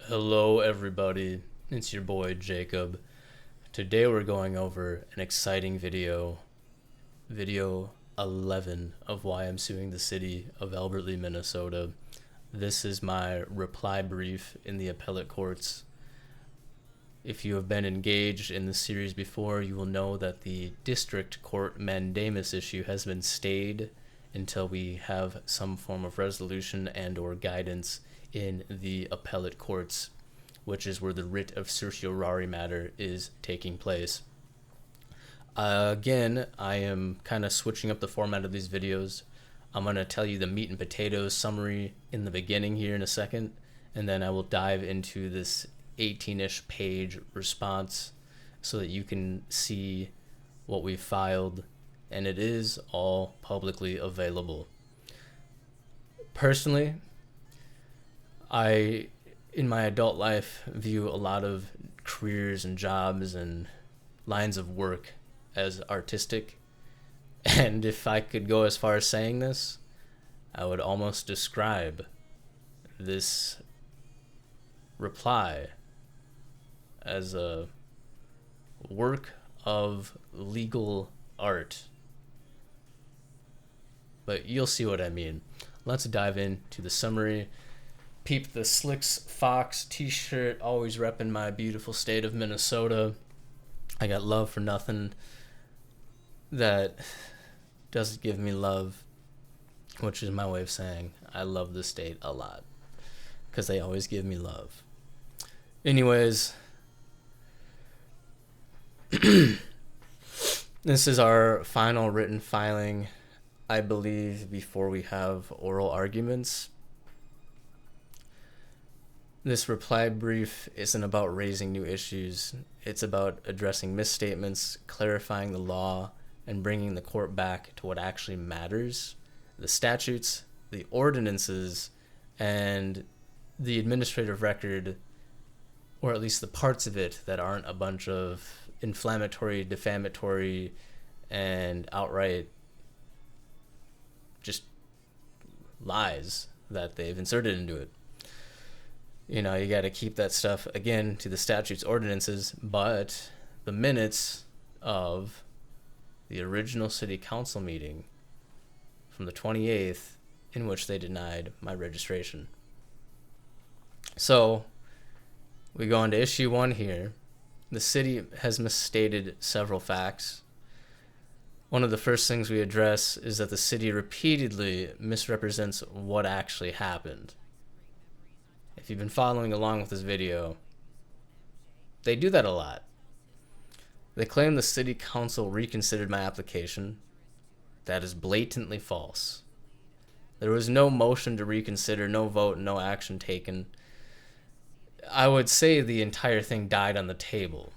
Hello, everybody. It's your boy Jacob. Today we're going over an exciting video 11 of why I'm suing the city of Albert Lea, Minnesota. This is my reply brief in the appellate courts. If you have been engaged in the series before, you will know that the district court mandamus issue has been stayed until we have some form of resolution and or guidance in the appellate courts, which is where the writ of certiorari matter is taking place. Again, I am kind of switching up the format of these videos. I'm going to tell you the meat and potatoes summary in the beginning here in a second, and then I will dive into this 18-ish page response so that you can see what we filed, and it is all publicly available. Personally, I, in my adult life, view a lot of careers and jobs and lines of work as artistic. And if I could go as far as saying this, I would almost describe this reply as a work of legal art. But you'll see what I mean. Let's dive into the summary. Peep the Slicks Fox t-shirt, always repping my beautiful state of Minnesota. I got love for nothing that doesn't give me love, which is my way of saying I love the state a lot because they always give me love. Anyways, this is our final written filing, I believe, before we have oral arguments. This reply brief isn't about raising new issues. It's about addressing misstatements, clarifying the law, and bringing the court back to what actually matters: the statutes, the ordinances, and the administrative record, or at least the parts of it that aren't a bunch of inflammatory, defamatory, and outright just lies that they've inserted into it. You know, you got to keep that stuff, again, to the statutes, ordinances, but the minutes of the original city council meeting from the 28th, in which they denied my registration. So we go on to issue one here. The city has misstated several facts. One of the first things we address is that the city repeatedly misrepresents what actually happened. If you've been following along with this video, they do that a lot. They claim the city council reconsidered my application. That is blatantly false. There was no motion to reconsider, no vote, no action taken. I would say the entire thing died on the table.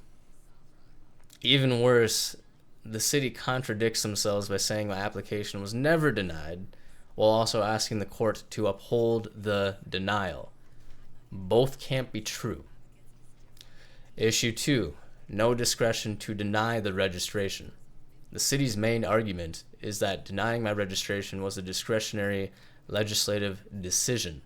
Even worse, the city contradicts themselves by saying my application was never denied, while also asking the court to uphold the denial. Both can't be true. Issue 2, no discretion to deny the registration. The city's main argument is that denying my registration was a discretionary legislative decision,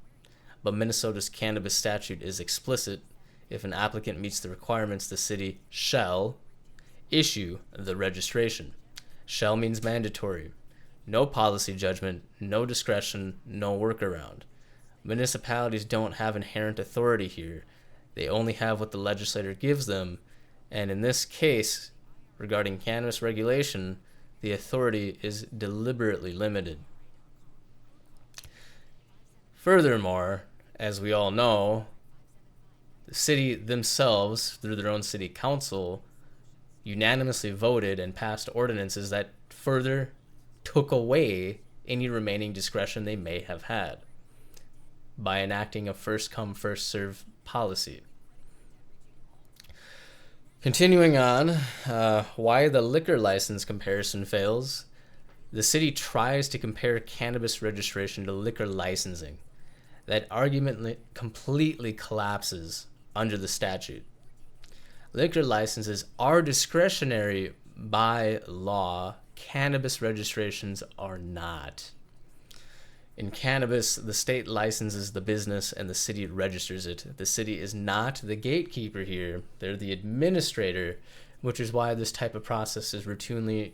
but Minnesota's cannabis statute is explicit. If an applicant meets the requirements, the city shall issue the registration. Shall means mandatory. No policy judgment, no discretion, no workaround. Municipalities don't have inherent authority here. They only have what the legislator gives them, and in this case, regarding cannabis regulation, the authority is deliberately limited. Furthermore, as we all know, the city themselves, through their own city council, unanimously voted and passed ordinances that further took away any remaining discretion they may have had by enacting a first-come, first-served policy. Continuing on, why the liquor license comparison fails. The city tries to compare cannabis registration to liquor licensing. That argument completely collapses under the statute. Liquor licenses are discretionary by law. Cannabis registrations are not. In cannabis, the state licenses the business and the city registers it. The city is not the gatekeeper here. They're the administrator, which is why this type of process is routinely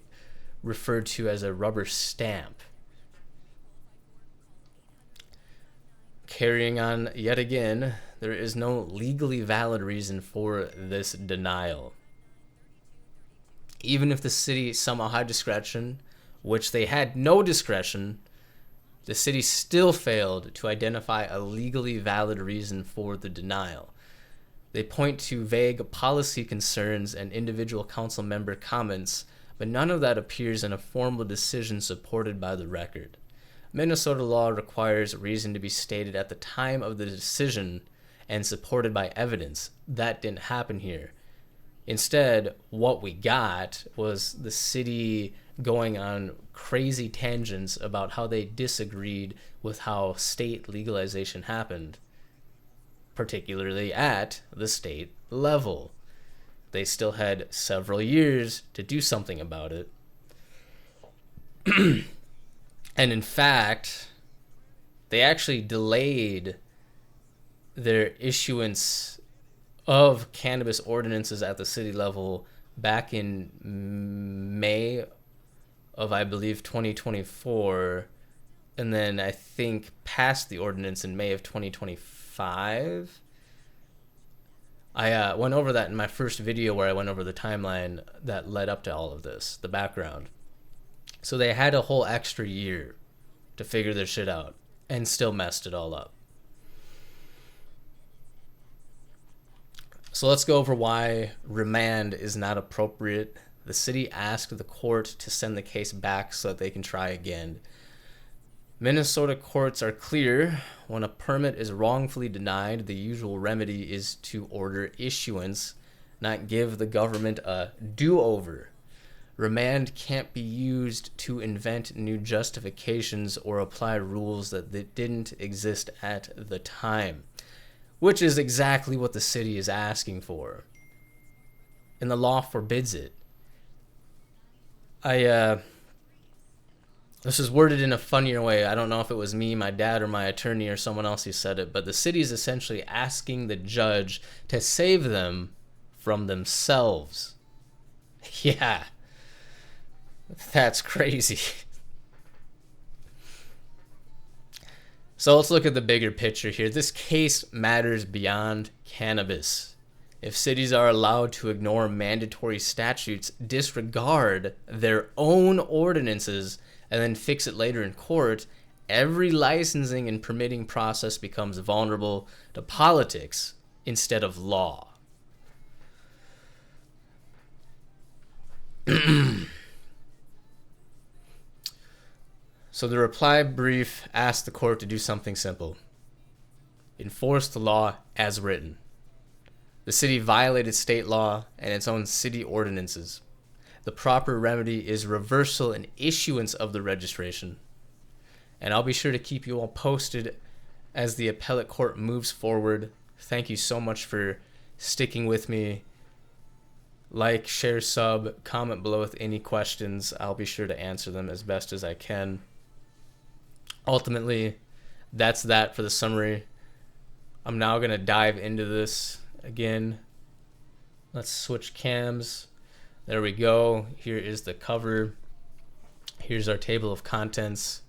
referred to as a rubber stamp. Carrying on yet again, there is no legally valid reason for this denial. Even if the city somehow had discretion, which they had no discretion, the city still failed to identify a legally valid reason for the denial. They point to vague policy concerns and individual council member comments, but none of that appears in a formal decision supported by the record. Minnesota law requires reason to be stated at the time of the decision and supported by evidence. That didn't happen here. Instead, what we got was the city going on crazy tangents about how they disagreed with how state legalization happened, particularly at the state level. They still had several years to do something about it. And in fact, they actually delayed their issuance of cannabis ordinances at the city level back in May of, I believe, 2024, and then I think passed the ordinance in May of 2025. I went over that in my first video where I went over the timeline that led up to all of this, the background. So they had a whole extra year to figure their shit out and still messed it all up. So let's go over why remand is not appropriate. The city asked the court to send the case back so that they can try again. Minnesota courts are clear. When a permit is wrongfully denied, the usual remedy is to order issuance, not give the government a do-over. Remand can't be used to invent new justifications or apply rules that didn't exist at the time, which is exactly what the city is asking for. And the law forbids it. This is worded in a funnier way. I don't know if it was me, my dad, or my attorney, or someone else who said it, but the city is essentially asking the judge to save them from themselves. Yeah. That's crazy. So let's look at the bigger picture here. This case matters beyond cannabis. If cities are allowed to ignore mandatory statutes, disregard their own ordinances, and then fix it later in court, every licensing and permitting process becomes vulnerable to politics instead of law. So the reply brief asked the court to do something simple. Enforce the law as written. The city violated state law and its own city ordinances. The proper remedy is reversal and issuance of the registration. And I'll be sure to keep you all posted as the appellate court moves forward. Thank you so much for sticking with me. Like, share, sub, comment below with any questions. I'll be sure to answer them as best as I can. Ultimately, that's that for the summary. I'm now going to dive into this again. Let's switch cams. There we go. Here is the cover. Here's our table of contents.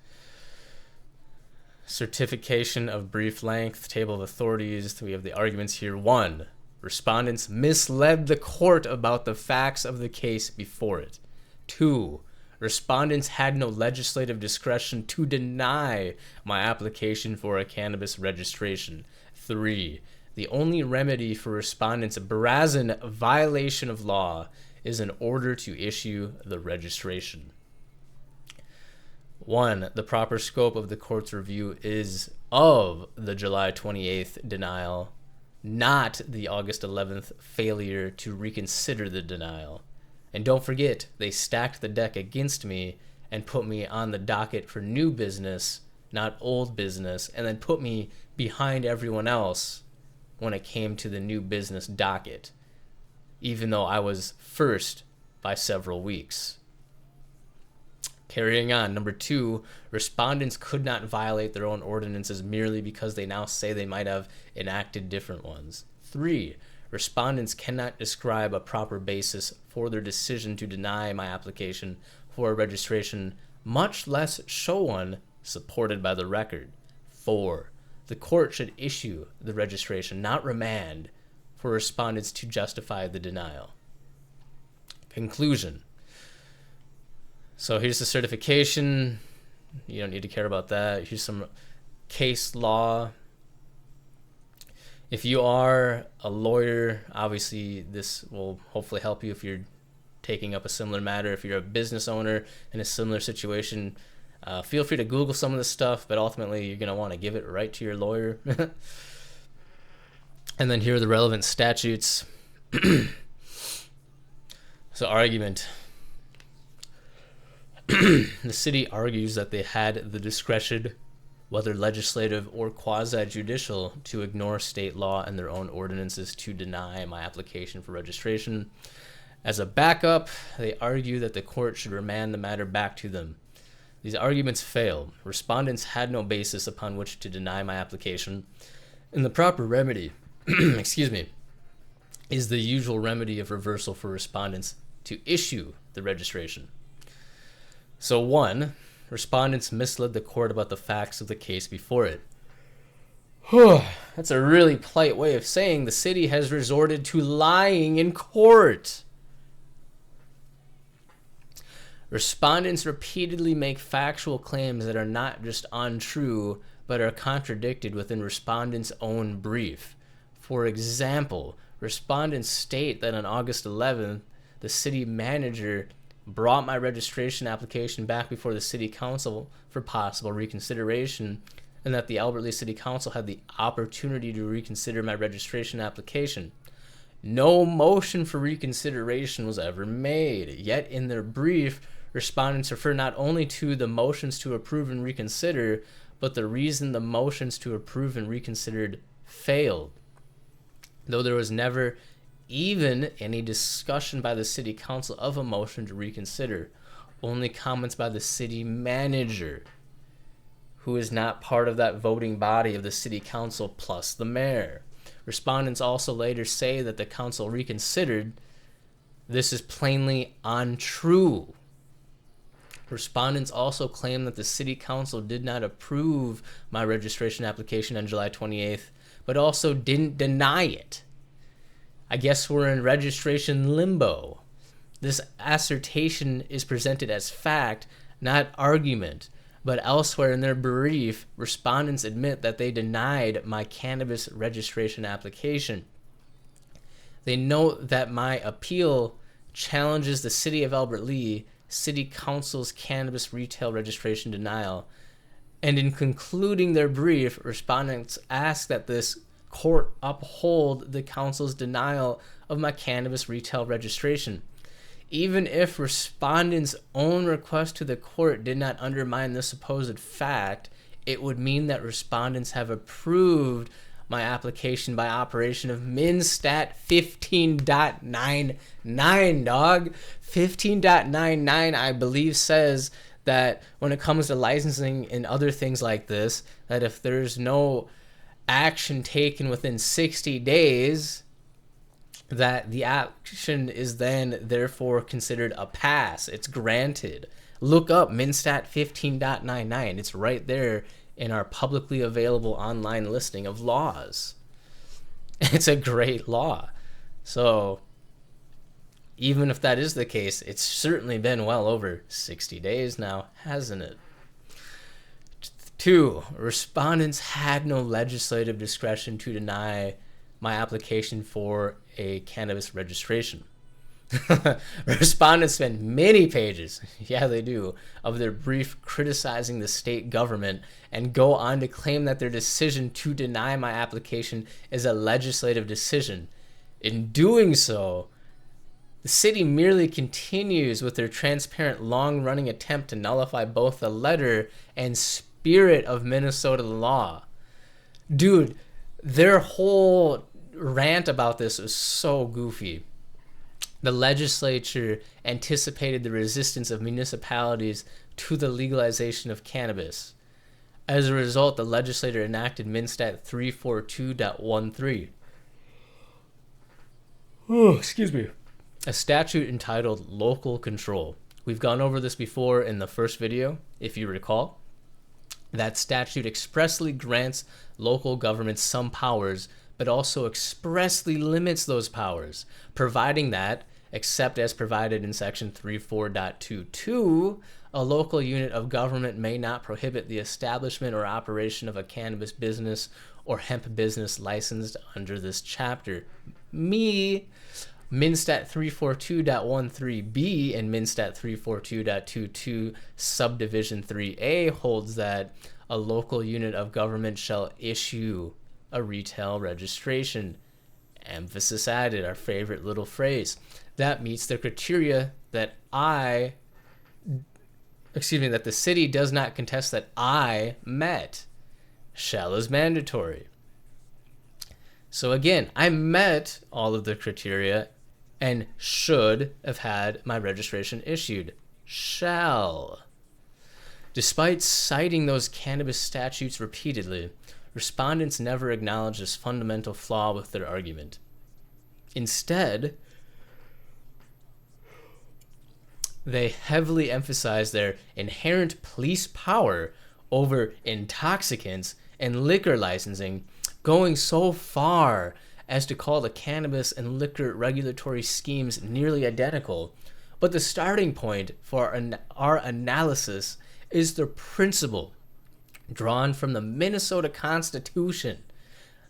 Certification of brief length, table of authorities. We have the arguments here. 1. Respondents misled the court about the facts of the case before it. 2. Respondents had no legislative discretion to deny my application for a cannabis registration. 3. The only remedy for respondents' brazen violation of law is an order to issue the registration. 1. The proper scope of the court's review is of the July 28th denial, not the August 11th failure to reconsider the denial. And don't forget, they stacked the deck against me and put me on the docket for new business, not old business, and then put me behind everyone else when it came to the new business docket, even though I was first by several weeks. Carrying on. Number 2, respondents could not violate their own ordinances merely because they now say they might have enacted different ones. 3, respondents cannot describe a proper basis for their decision to deny my application for registration, much less show one supported by the record. 4, the court should issue the registration, not remand, for respondents to justify the denial. Conclusion. So here's the certification. You don't need to care about that. Here's some case law. If you are a lawyer, obviously this will hopefully help you if you're taking up a similar matter. If you're a business owner in a similar situation, feel free to Google some of this stuff, but ultimately you're going to want to give it right to your lawyer. And then here are the relevant statutes. So argument. The city argues that they had the discretion, whether legislative or quasi-judicial, to ignore state law and their own ordinances to deny my application for registration. As a backup, they argue that the court should remand the matter back to them. These arguments fail. Respondents had no basis upon which to deny my application, and the proper remedy, is the usual remedy of reversal for respondents to issue the registration. So 1, respondents misled the court about the facts of the case before it. That's a really polite way of saying the city has resorted to lying in court. Respondents repeatedly make factual claims that are not just untrue, but are contradicted within respondents' own brief. For example, respondents state that on August 11th, the city manager brought my registration application back before the city council for possible reconsideration, and that the Albert Lea City Council had the opportunity to reconsider my registration application. No motion for reconsideration was ever made, yet in their brief, respondents refer not only to the motions to approve and reconsider, but the reason the motions to approve and reconsidered failed, though there was never even any discussion by the city council of a motion to reconsider. Only comments by the city manager, who is not part of that voting body of the city council, plus the mayor. Respondents also later say that the council reconsidered. This is plainly untrue. Respondents also claim that the city council did not approve my registration application on July 28th, but also didn't deny it. I guess we're in registration limbo. This assertion is presented as fact, not argument, but elsewhere in their brief, respondents admit that they denied my cannabis registration application. They note that my appeal challenges the City of Albert Lea City Council's cannabis retail registration denial, and in concluding their brief, respondents ask that this court uphold the council's denial of my cannabis retail registration. Even if respondents' own request to the court did not undermine this supposed fact, it would mean that respondents have approved my application by operation of MinStat 15.99, dog. 15.99, I believe, says that when it comes to licensing and other things like this, that if there's no action taken within 60 days, that the action is then therefore considered a pass. It's granted. Look up MinStat 15.99. It's right there in our publicly available online listing of laws. It's a great law. So even if that is the case, it's certainly been well over 60 days now, hasn't it? 2, respondents had no legislative discretion to deny my application for a cannabis registration. Respondents spend many pages, yeah they do, of their brief criticizing the state government and go on to claim that their decision to deny my application is a legislative decision. In doing so, the city merely continues with their transparent, long-running attempt to nullify both the letter and spirit of Minnesota law. Dude, their whole rant about this is so goofy. The legislature anticipated the resistance of municipalities to the legalization of cannabis. As a result, the legislature enacted Minstat 342.13. Oh, excuse me. A statute entitled Local Control. We've gone over this before in the first video, if you recall. That statute expressly grants local governments some powers, but also expressly limits those powers, providing that, except as provided in section 34.22, a local unit of government may not prohibit the establishment or operation of a cannabis business or hemp business licensed under this chapter. Minstat 342.13b and Minstat 342.22 subdivision 3a holds that a local unit of government shall issue a retail registration. Emphasis added, our favorite little phrase. That meets the criteria that that the city does not contest that I met. Shall is mandatory. So again, I met all of the criteria and should have had my registration issued. Shall. Despite citing those cannabis statutes repeatedly, respondents never acknowledge this fundamental flaw with their argument. Instead, they heavily emphasize their inherent police power over intoxicants and liquor licensing, going so far as to call the cannabis and liquor regulatory schemes nearly identical. But the starting point for our analysis is the principle drawn from the Minnesota Constitution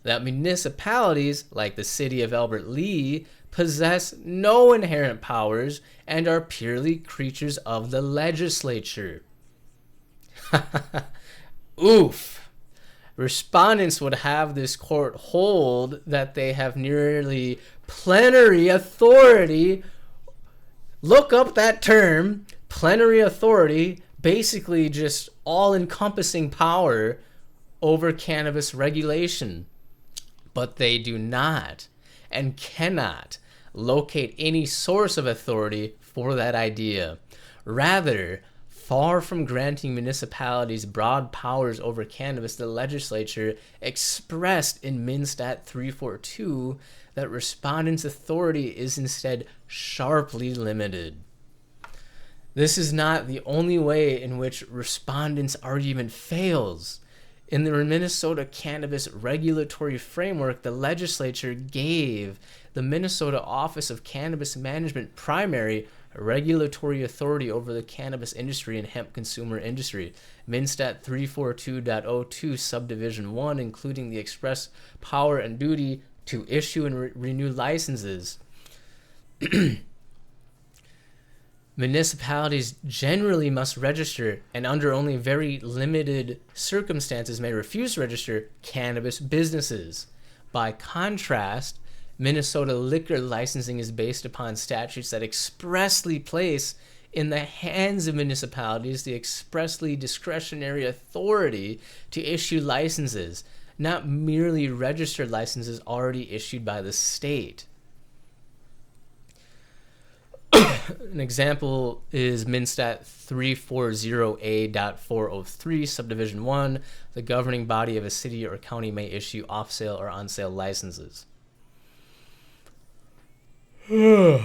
that municipalities, like the city of Albert Lea, possess no inherent powers and are purely creatures of the legislature. Oof. Respondents would have this court hold that they have nearly plenary authority. Look up that term, plenary authority, basically just all-encompassing power over cannabis regulation. But they do not and cannot locate any source of authority for that idea. Rather, far from granting municipalities broad powers over cannabis, the legislature expressed in Minstat 342 that respondents' authority is instead sharply limited. This is not the only way in which respondents' argument fails. In the Minnesota Cannabis Regulatory Framework, the legislature gave the Minnesota Office of Cannabis Management primary regulatory authority over the cannabis industry and hemp consumer industry. Minstat 342.02 subdivision 1, including the express power and duty to issue and renew licenses. Municipalities generally must register, and under only very limited circumstances may refuse to register, cannabis businesses. By contrast, Minnesota liquor licensing is based upon statutes that expressly place in the hands of municipalities the expressly discretionary authority to issue licenses, not merely registered licenses already issued by the state. An example is Minstat 340A.403 subdivision 1. The governing body of a city or county may issue off-sale or on-sale licenses. Minstat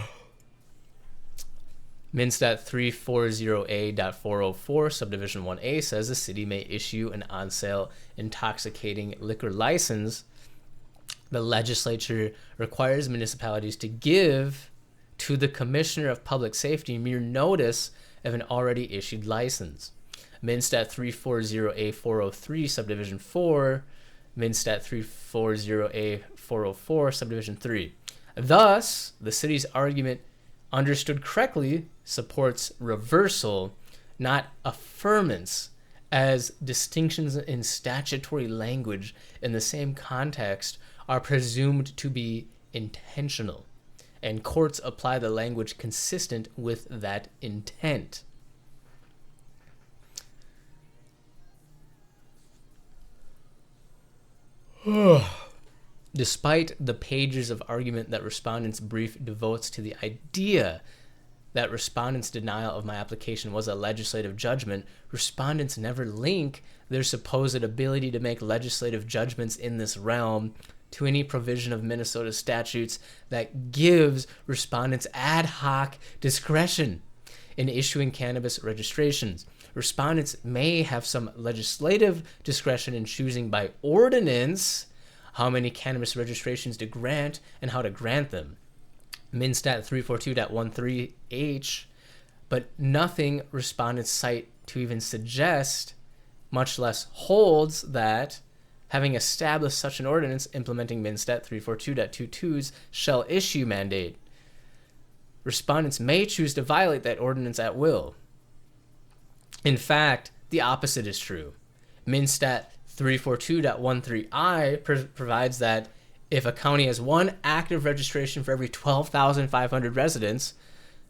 340A.404 subdivision 1A says the city may issue an on-sale intoxicating liquor license. The legislature requires municipalities to give to the Commissioner of Public Safety mere notice of an already issued license. Minstat 340A.403 subdivision 4, Minstat 340A.404 subdivision 3. Thus, the city's argument, understood correctly, supports reversal, not affirmance, as distinctions in statutory language in the same context are presumed to be intentional, and courts apply the language consistent with that intent. Despite the pages of argument that respondents' brief devotes to the idea that respondents' denial of my application was a legislative judgment, respondents never link their supposed ability to make legislative judgments in this realm to any provision of Minnesota statutes that gives respondents ad hoc discretion in issuing cannabis registrations. Respondents may have some legislative discretion in choosing by ordinance how many cannabis registrations to grant and how to grant them. Minstat 342.13H, but nothing respondents cite to even suggest, much less holds, that having established such an ordinance implementing Minstat 342.22's shall issue mandate, respondents may choose to violate that ordinance at will. In fact, the opposite is true. Minstat 342.13I provides that if a county has one active registration for every 12,500 residents,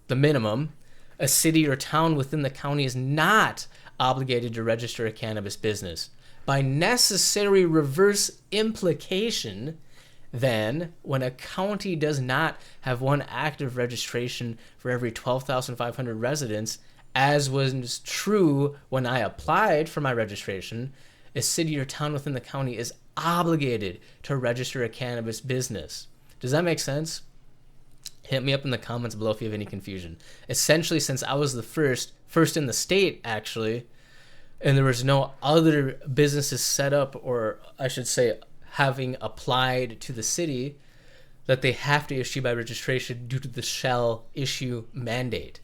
the minimum, a city or town within the county is not obligated to register a cannabis business. By necessary reverse implication, then, when a county does not have one active registration for every 12,500 residents, as was true when I applied for my registration, a city or town within the county is obligated to register a cannabis business. Does that make sense? Hit me up in the comments below if you have any confusion. Essentially, since I was the first in the state, actually, and there was no other businesses set up, or I should say, having applied to the city, that they have to issue by registration due to the shall issue mandate.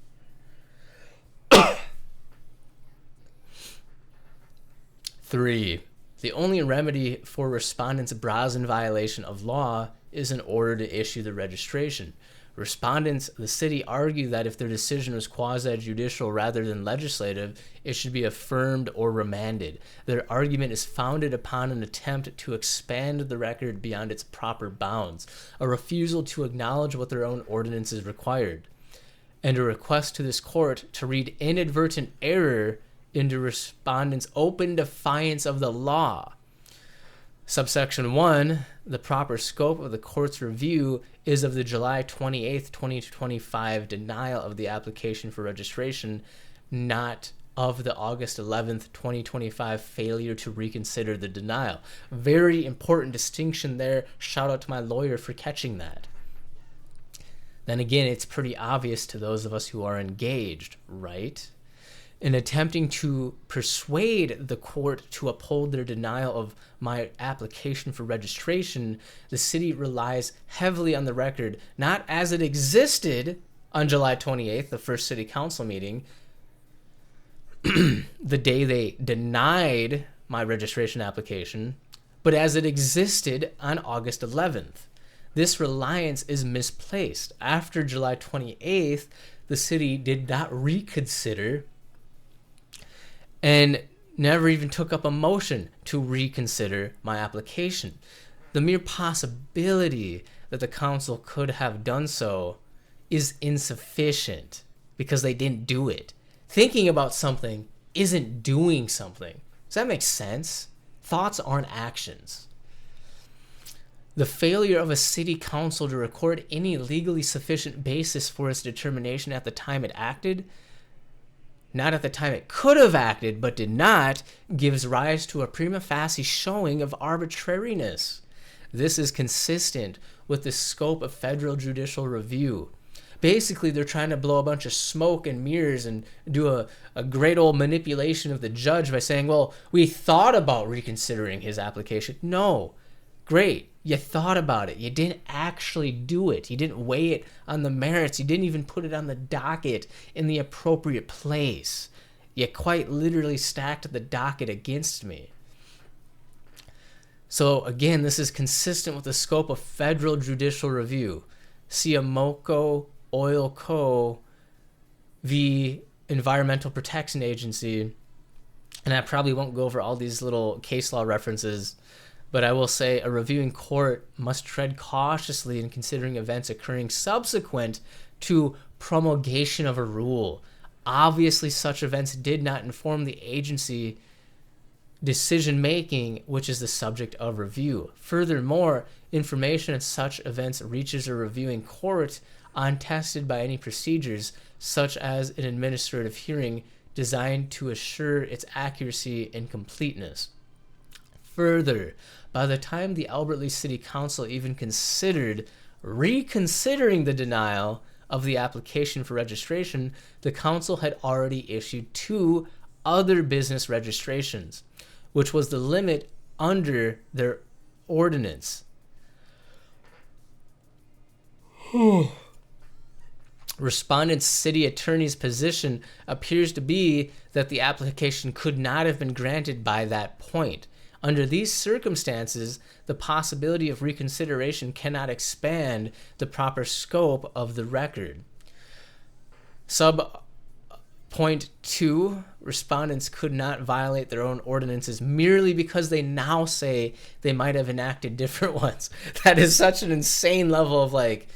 3. The only remedy for respondents' brazen violation of law is in order to issue the registration. Respondents, the city, argue that if their decision was quasi-judicial rather than legislative, it should be affirmed or remanded. Their argument is founded upon an attempt to expand the record beyond its proper bounds, a refusal to acknowledge what their own ordinances required, and a request to this court to read inadvertent error into respondents' open defiance of the law. Subsection 1, the proper scope of the court's review is of the July 28th, 2025 denial of the application for registration, not of the August 11th, 2025 failure to reconsider the denial. Very important distinction there. Shout out to my lawyer for catching that. Then again, it's pretty obvious to those of us who are engaged, right? In attempting to persuade the court to uphold their denial of my application for registration, the city relies heavily on the record, not as it existed on July 28th, the first city council meeting, the day they denied my registration application, but as it existed on August 11th. This reliance is misplaced. After July 28th, the city did not reconsider and never even took up a motion to reconsider my application. The mere possibility that the council could have done so is insufficient because they didn't do it. Thinking about something isn't doing something. Does that make sense? Thoughts aren't actions. The failure of a city council to record any legally sufficient basis for its determination at the time it acted, not at the time it could have acted but did not, gives rise to a prima facie showing of arbitrariness. This is consistent with the scope of federal judicial review. Basically, they're trying to blow a bunch of smoke and mirrors and do a great old manipulation of the judge by saying, well, we thought about reconsidering his application. No. Great. You thought about it. You didn't actually do it. You didn't weigh it on the merits. You didn't even put it on the docket in the appropriate place. You quite literally stacked the docket against me. So again, this is consistent with the scope of federal judicial review. Siamoco Oil Co. v. Environmental Protection Agency. And I probably won't go over all these little case law references, but I will say a reviewing court must tread cautiously in considering events occurring subsequent to promulgation of a rule. Obviously, such events did not inform the agency decision-making, which is the subject of review. Furthermore, information in such events reaches a reviewing court untested by any procedures such as an administrative hearing designed to assure its accuracy and completeness. Further, by the time the Albert Lea City Council even considered reconsidering the denial of the application for registration, the council had already issued 2 other business registrations, which was the limit under their ordinance. Respondent's city attorney's position appears to be that the application could not have been granted by that point. Under these circumstances, the possibility of reconsideration cannot expand the proper scope of the record. Point 2, respondents could not violate their own ordinances merely because they now say they might have enacted different ones. That is such an insane level of like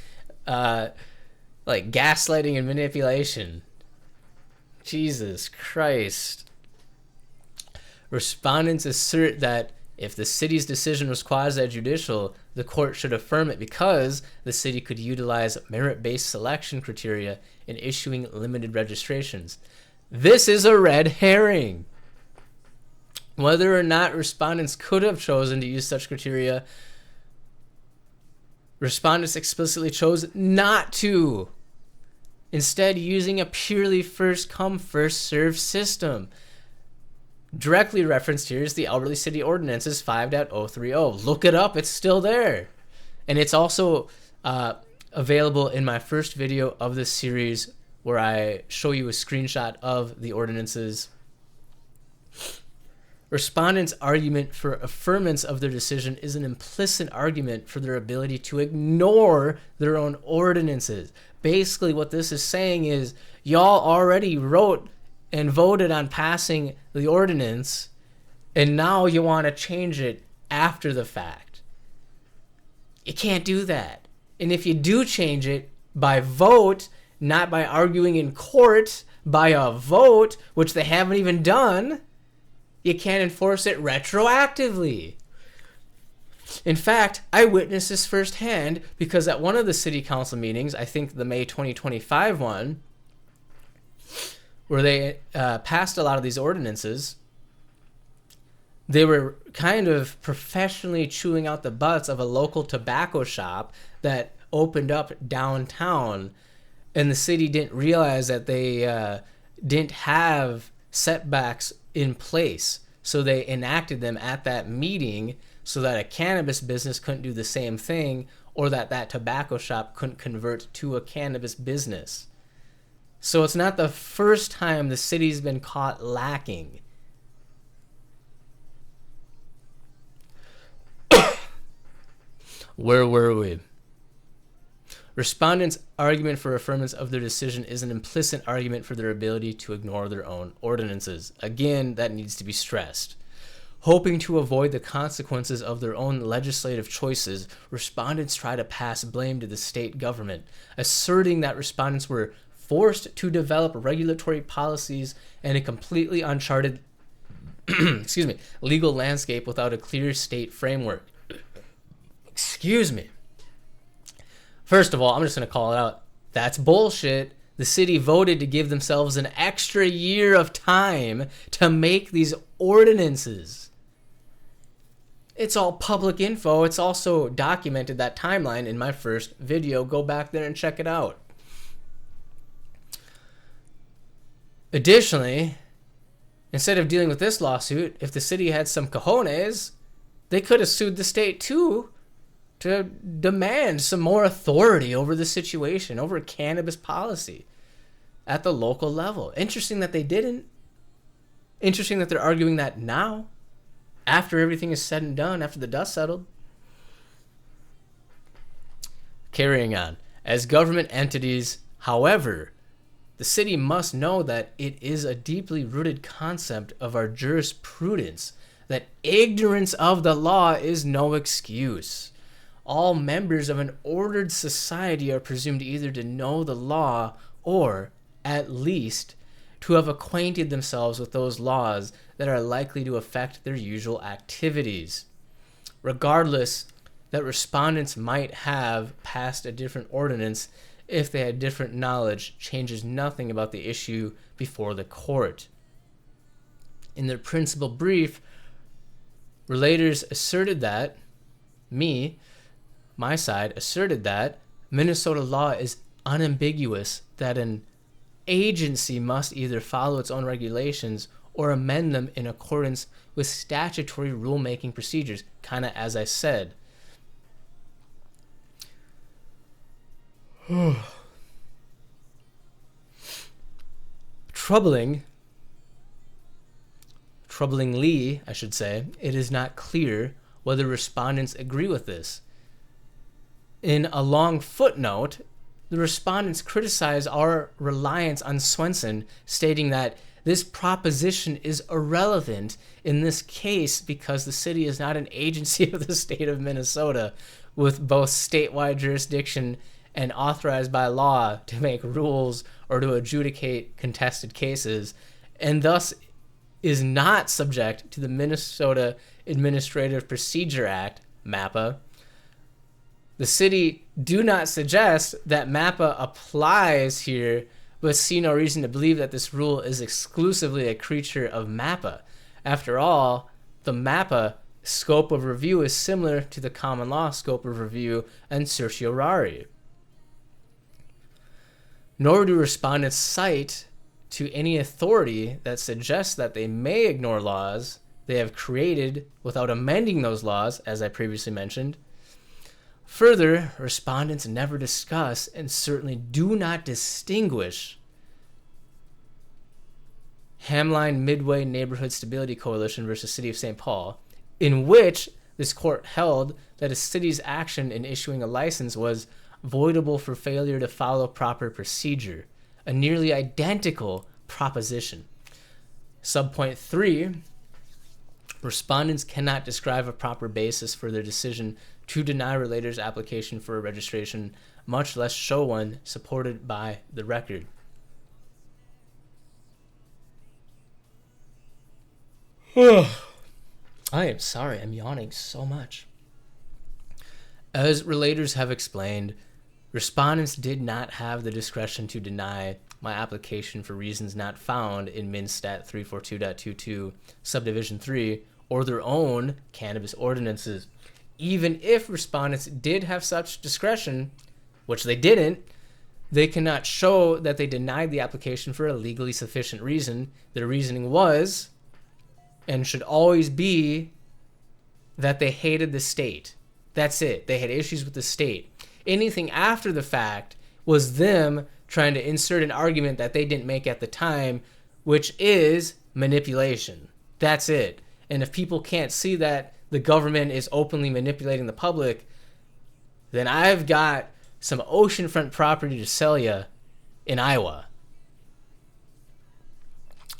gaslighting and manipulation. Jesus Christ. Respondents assert that if the city's decision was quasi-judicial, the court should affirm it because the city could utilize merit-based selection criteria in issuing limited registrations. This is a red herring. Whether or not respondents could have chosen to use such criteria, respondents explicitly chose not to, instead using a purely first-come, first-served system. Directly referenced here is the Albert Lea City Ordinances 5.030. Look it up. It's still there. And it's also available in my first video of this series where I show you a screenshot of the ordinances. Respondents' argument for affirmance of their decision is an implicit argument for their ability to ignore their own ordinances. Basically, what this is saying is y'all already wrote and voted on passing the ordinance, and now you want to change it after the fact. You can't do that. And if you do change it by vote, not by arguing in court, by a vote, which they haven't even done, you can't enforce it retroactively. In fact, I witnessed this firsthand because at one of the city council meetings, I think the May 2025 one, where they passed a lot of these ordinances, they were kind of professionally chewing out the butts of a local tobacco shop that opened up downtown, and the city didn't realize that they didn't have setbacks in place. So they enacted them at that meeting so that a cannabis business couldn't do the same thing, or that tobacco shop couldn't convert to a cannabis business. So it's not the first time the city's been caught lacking. Where were we? Respondents' argument for affirmance of their decision is an implicit argument for their ability to ignore their own ordinances. Again, that needs to be stressed. Hoping to avoid the consequences of their own legislative choices, respondents try to pass blame to the state government, asserting that respondents were forced to develop regulatory policies and a completely uncharted legal landscape without a clear state framework. First of all, I'm just going to call it out. That's bullshit. The city voted to give themselves an extra year of time to make these ordinances. It's all public info. It's also documented, that timeline, in my first video. Go back there and check it out. Additionally, instead of dealing with this lawsuit, if the city had some cojones, they could have sued the state too to demand some more authority over the situation, over cannabis policy at the local level. Interesting that they didn't. Interesting that they're arguing that now, after everything is said and done, after the dust settled. Carrying on. As government entities, however, the city must know that it is a deeply rooted concept of our jurisprudence that ignorance of the law is no excuse. All members of an ordered society are presumed either to know the law or, at least, to have acquainted themselves with those laws that are likely to affect their usual activities. Regardless that respondents might have passed a different ordinance, if they had different knowledge changes nothing about the issue before the court. In their principal brief, relators asserted that, my side asserted that Minnesota law is unambiguous, that an agency must either follow its own regulations or amend them in accordance with statutory rulemaking procedures, kind of as I said. Troublingly, I should say, it is not clear whether respondents agree with this. In a long footnote, the respondents criticize our reliance on Swenson, stating that this proposition is irrelevant in this case because the city is not an agency of the state of Minnesota with both statewide jurisdiction and authorized by law to make rules or to adjudicate contested cases, and thus is not subject to the Minnesota Administrative Procedure Act, MAPA. The city do not suggest that MAPA applies here, but see no reason to believe that this rule is exclusively a creature of MAPA. After all, the MAPA scope of review is similar to the common law scope of review and certiorari. Nor do respondents cite to any authority that suggests that they may ignore laws they have created without amending those laws, as I previously mentioned. Further, respondents never discuss and certainly do not distinguish Hamline Midway Neighborhood Stability Coalition versus City of St. Paul, in which this court held that a city's action in issuing a license was voidable for failure to follow proper procedure, a nearly identical proposition. Subpoint 3, respondents cannot describe a proper basis for their decision to deny relators' application for a registration, much less show one supported by the record. I am sorry, I'm yawning so much. As relators have explained, respondents did not have the discretion to deny my application for reasons not found in MinStat 342.22 Subdivision 3 or their own cannabis ordinances. Even if respondents did have such discretion, which they didn't, they cannot show that they denied the application for a legally sufficient reason. Their reasoning was, and should always be, that they hated the state. That's it. They had issues with the state. Anything after the fact was them trying to insert an argument that they didn't make at the time, which is manipulation. That's it. And if people can't see that the government is openly manipulating the public, then I've got some oceanfront property to sell you in Iowa.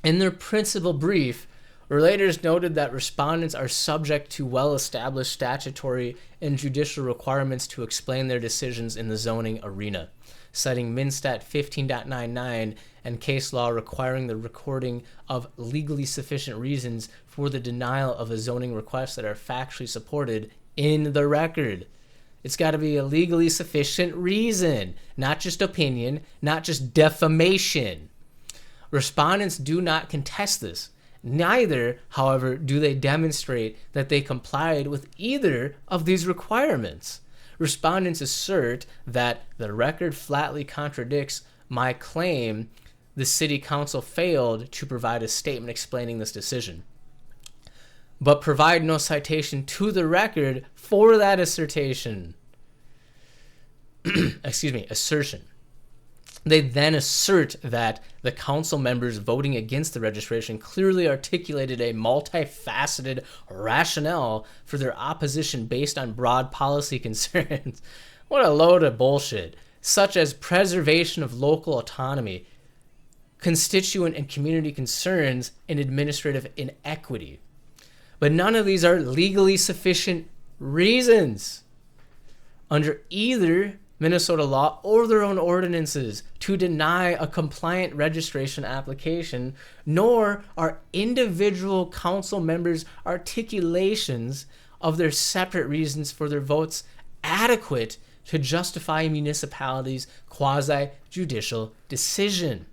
In their principal brief, relators noted that respondents are subject to well-established statutory and judicial requirements to explain their decisions in the zoning arena, citing MinStat 15.99 and case law requiring the recording of legally sufficient reasons for the denial of a zoning request that are factually supported in the record. It's got to be a legally sufficient reason, not just opinion, not just defamation. Respondents do not contest this. Neither, however, do they demonstrate that they complied with either of these requirements. Respondents assert that the record flatly contradicts my claim the city council failed to provide a statement explaining this decision, but provide no citation to the record for that assertion. They then assert that the council members voting against the registration clearly articulated a multifaceted rationale for their opposition based on broad policy concerns. What a load of bullshit. Such as preservation of local autonomy, constituent and community concerns, and administrative inequity. But none of these are legally sufficient reasons under either Minnesota law or their own ordinances to deny a compliant registration application, nor are individual council members' articulations of their separate reasons for their votes adequate to justify a municipality's quasi-judicial decision.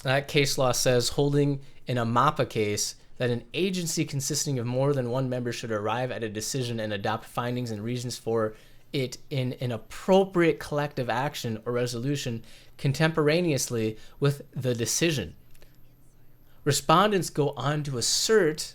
That case law says, holding in a MAPA case that an agency consisting of more than one member should arrive at a decision and adopt findings and reasons for it in an appropriate collective action or resolution contemporaneously with the decision. Respondents go on to assert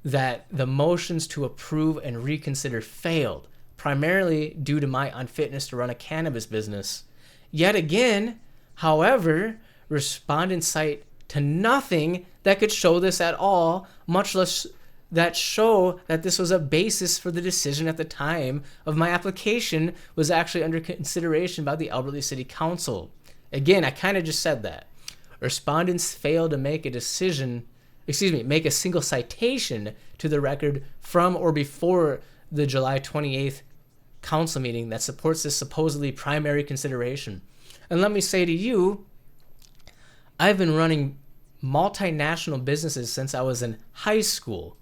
that the motions to approve and reconsider failed, primarily due to my unfitness to run a cannabis business. Yet again, however, respondents cite to nothing that could show this at all, much less that show that this was a basis for the decision at the time of my application was actually under consideration by the Albert Lea City Council. Again, I kind of just said that. Respondents failed to make a single citation to the record from or before the July 28th council meeting that supports this supposedly primary consideration. And let me say to you, I've been running multinational businesses since I was in high school.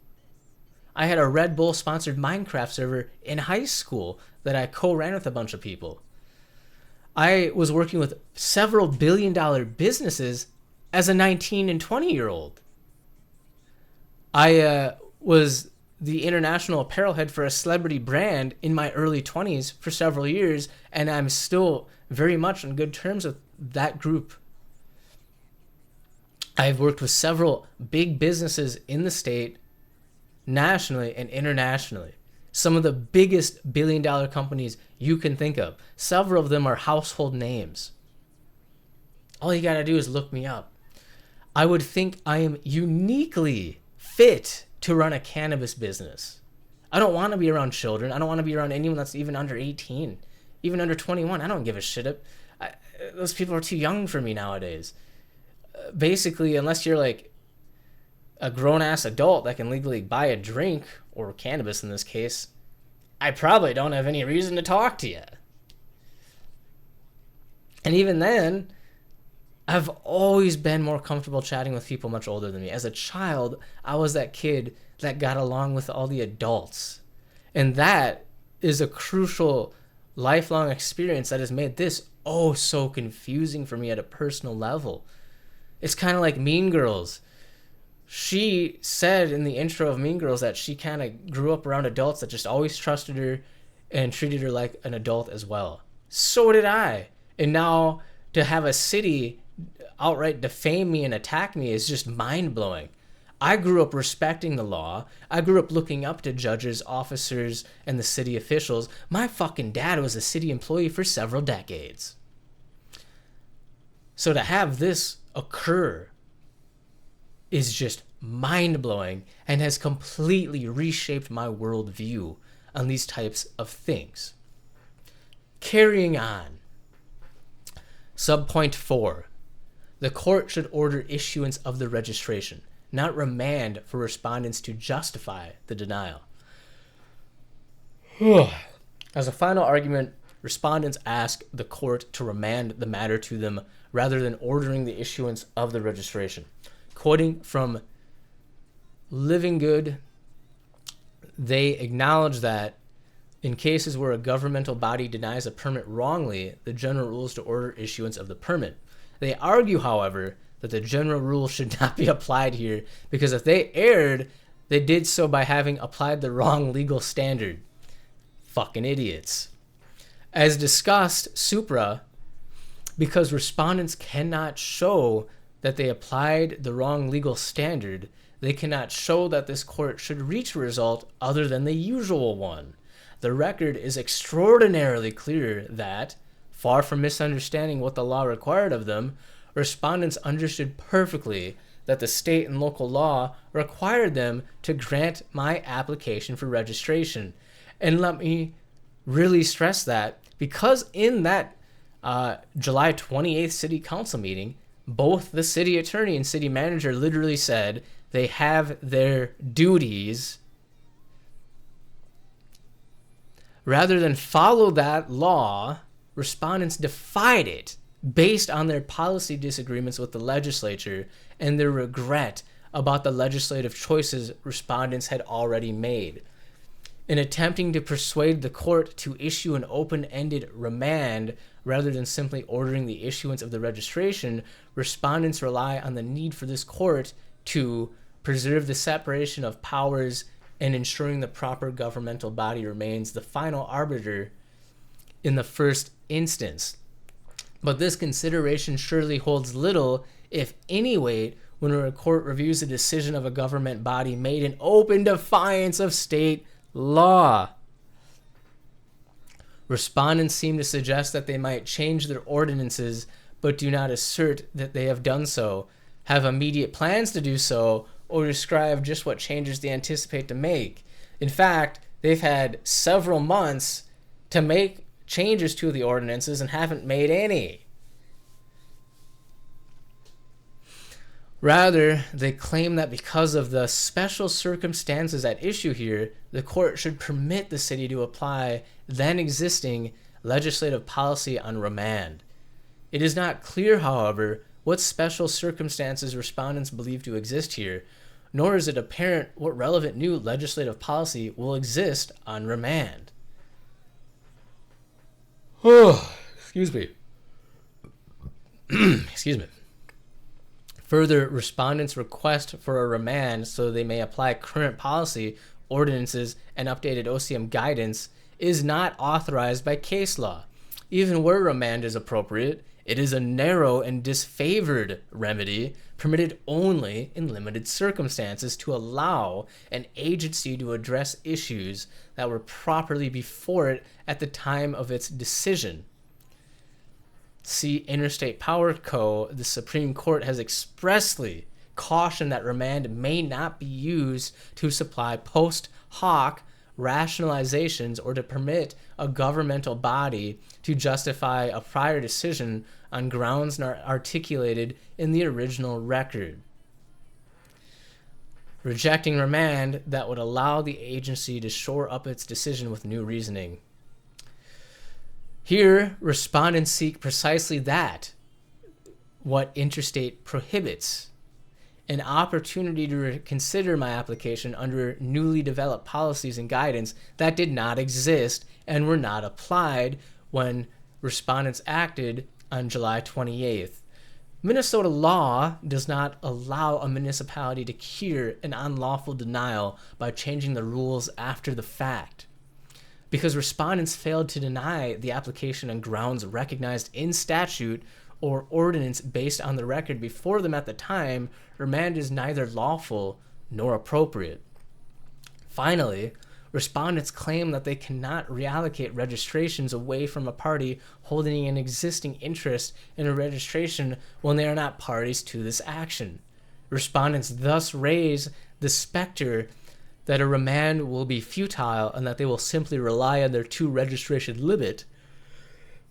I had a Red Bull sponsored Minecraft server in high school that I co-ran with a bunch of people. I was working with several billion-dollar businesses as a 19 and 20-year-old. I was the international apparel head for a celebrity brand in my early 20s for several years, and I'm still very much on good terms with that group. I've worked with several big businesses in the state, nationally and internationally. Some of the biggest billion-dollar companies you can think of. Several of them are household names. All you gotta do is look me up. I would think I am uniquely fit to run a cannabis business. I don't want to be around children. I don't want to be around anyone that's even under 18, even under 21. I don't give a shit. Those people are too young for me nowadays. Basically, unless you're like a grown-ass adult that can legally buy a drink, or cannabis in this case, I probably don't have any reason to talk to you. And even then, I've always been more comfortable chatting with people much older than me. As a child, I was that kid that got along with all the adults. And that is a crucial lifelong experience that has made this oh so confusing for me at a personal level. It's kind of like Mean Girls. She said in the intro of Mean Girls that she kind of grew up around adults that just always trusted her and treated her like an adult as well. So did I. And now to have a city outright defame me and attack me is just mind-blowing. I grew up respecting the law. I grew up looking up to judges, officers, and the city officials. My fucking dad was a city employee for several decades. So to have this occur is just mind-blowing and has completely reshaped my worldview on these types of things. Carrying on. Subpoint 4. The court should order issuance of the registration, not remand for respondents to justify the denial. As a final argument, respondents ask the court to remand the matter to them rather than ordering the issuance of the registration. Quoting from Living Good, they acknowledge that in cases where a governmental body denies a permit wrongly, the general rule is to order issuance of the permit. They argue, however, that the general rule should not be applied here because if they erred, they did so by having applied the wrong legal standard. Fucking idiots. As discussed, supra, because respondents cannot show that they applied the wrong legal standard, they cannot show that this court should reach a result other than the usual one. The record is extraordinarily clear that, far from misunderstanding what the law required of them, respondents understood perfectly that the state and local law required them to grant my application for registration. And let me really stress that, because in that July 28th city council meeting, both the city attorney and city manager literally said they have their duties. Rather than follow that law, respondents defied it based on their policy disagreements with the legislature and their regret about the legislative choices respondents had already made. In attempting to persuade the court to issue an open-ended remand rather than simply ordering the issuance of the registration, respondents rely on the need for this court to preserve the separation of powers and ensuring the proper governmental body remains the final arbiter in the first instance. But this consideration surely holds little, if any, weight when a court reviews a decision of a government body made in open defiance of state law. Respondents seem to suggest that they might change their ordinances, but do not assert that they have done so, have immediate plans to do so, or describe just what changes they anticipate to make. In fact, they've had several months to make changes to the ordinances and haven't made any. Rather, they claim that because of the special circumstances at issue here, the court should permit the city to apply then existing legislative policy on remand. It is not clear, however, what special circumstances respondents believe to exist here, nor is it apparent what relevant new legislative policy will exist on remand. Excuse me. Excuse me. Further, respondents' request for a remand so they may apply current policy, ordinances, and updated OCM guidance is not authorized by case law. Even where remand is appropriate, it is a narrow and disfavored remedy permitted only in limited circumstances to allow an agency to address issues that were properly before it at the time of its decision. See Interstate Power Co., the Supreme Court has expressly cautioned that remand may not be used to supply post hoc rationalizations or to permit a governmental body to justify a prior decision on grounds not articulated in the original record. Rejecting remand that would allow the agency to shore up its decision with new reasoning. Here, respondents seek precisely that, what Interstate prohibits, an opportunity to consider my application under newly developed policies and guidance that did not exist and were not applied when respondents acted on July 28th. Minnesota law does not allow a municipality to cure an unlawful denial by changing the rules after the fact. Because respondents failed to deny the application on grounds recognized in statute or ordinance based on the record before them at the time, remand is neither lawful nor appropriate. Finally, respondents claim that they cannot reallocate registrations away from a party holding an existing interest in a registration when they are not parties to this action. Respondents thus raise the specter that a remand will be futile and that they will simply rely on their two-registration limit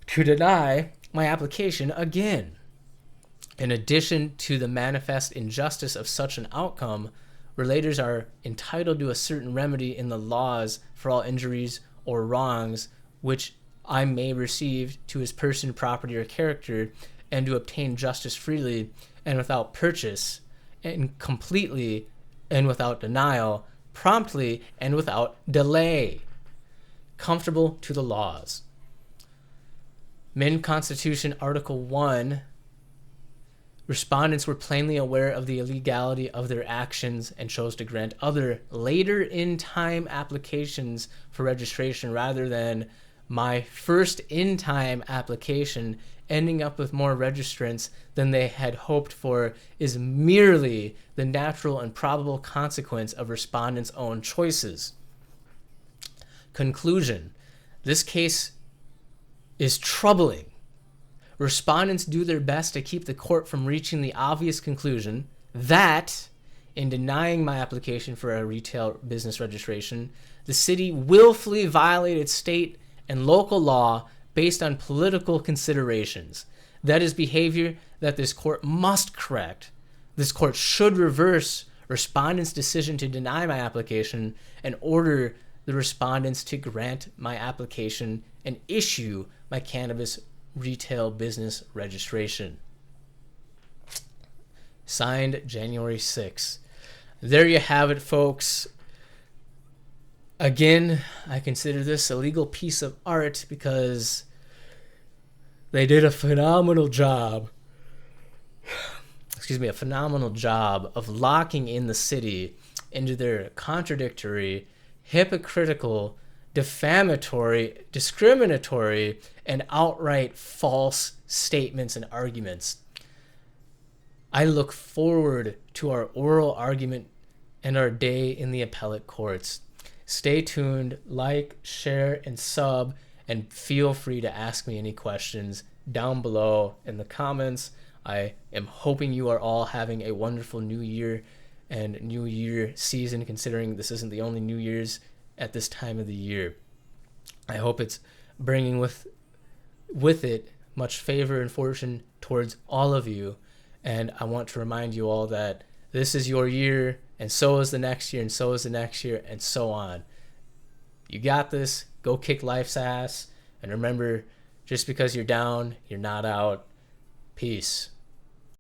to deny my application again. In addition to the manifest injustice of such an outcome, relators are entitled to a certain remedy in the laws for all injuries or wrongs which I may receive to his person, property, or character, and to obtain justice freely and without purchase, and completely and without denial, promptly and without delay, comfortable to the laws. Min Constitution Article 1, respondents were plainly aware of the illegality of their actions and chose to grant other later in time applications for registration rather than my first in time application ending up with more registrants than they had hoped for is merely the natural and probable consequence of respondents' own choices. Conclusion. This case is troubling. Respondents do their best to keep the court from reaching the obvious conclusion that, in denying my application for a retail business registration, the city willfully violated state and local law based on political considerations. That is behavior that this court must correct. This court should reverse respondents' decision to deny my application and order the respondents to grant my application and issue my cannabis retail business registration. Signed January 6. there you have it, folks. Again, I consider this a legal piece of art because they did a phenomenal job. A phenomenal job of locking in the city into their contradictory, hypocritical, defamatory, discriminatory, and outright false statements and arguments. I look forward to our oral argument and our day in the appellate courts. Stay tuned, like, share, and sub, and feel free to ask me any questions down below in the comments. I am hoping you are all having a wonderful new year and new year season, considering this isn't the only New Year's at this time of the year. I hope it's bringing with it much favor and fortune towards all of you. And I want to remind you all that this is your year, and so is the next year, and so is the next year, and so on. You got this. Go kick life's ass. And remember, just because you're down, you're not out. Peace.